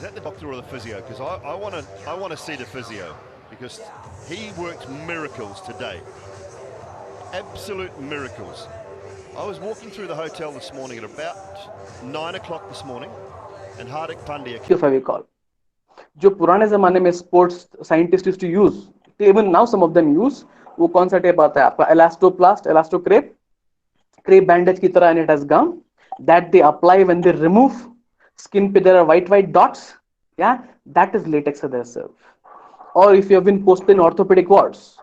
that the doctor or the physio? Because I want to see the physio because he worked miracles today. Absolute miracles. I was walking through the hotel this morning at about 9 o'clock this morning, and Hardik Pandya. Fevicol, जो पुराने जमाने में sports scientist used to use, even now some of them use, वो कौन सा tape आता है आपका? एलास्टोप्लास्ट, एलास्टोक्रेप, क्रेप बैंडेज की तरह, and it has gum that they apply when they remove skin पे there are white dots. Yeah, that is latex adhesive. Or if you have been posted in orthopedic wards,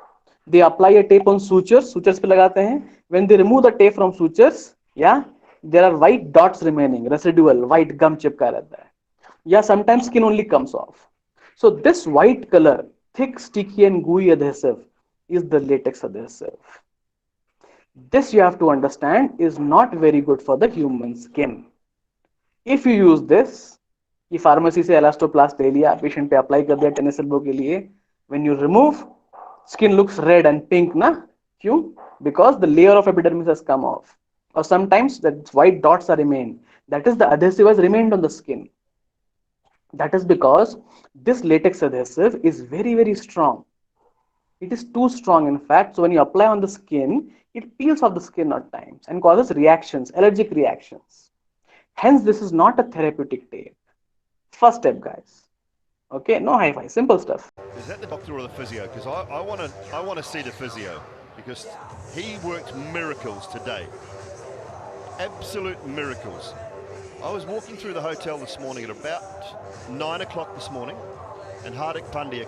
they apply a tape on sutures पे लगाते हैं. When they remove the tape from sutures, yeah, there are white dots remaining, residual white gum चिपका रहता है. Yeah, sometimes skin only comes off. So this white color, thick, sticky and gooey adhesive is the latex adhesive. This you have to understand is not very good for the human skin. If you use this, ये pharmacy से एलास्टोप्लास्ट ले लिया, patient पे apply कर दिया tennis elbow के लिए, when you remove, skin looks red and pink ना? क्यों? Because the layer of epidermis has come off, or sometimes that white dots are remain. That is, the adhesive has remained on the skin. That is because this latex adhesive is very, very strong. It is too strong, in fact. So when you apply on the skin, it peels off the skin at times and causes reactions, allergic reactions. Hence, this is not a therapeutic tape. First step, guys. Okay, no hi-fi, simple stuff. Is that the doctor or the physio? Because I want to see the physio because he worked miracles today. Absolute miracles. I was walking through the hotel this morning at about 9 o'clock this morning, and Hardik Pandya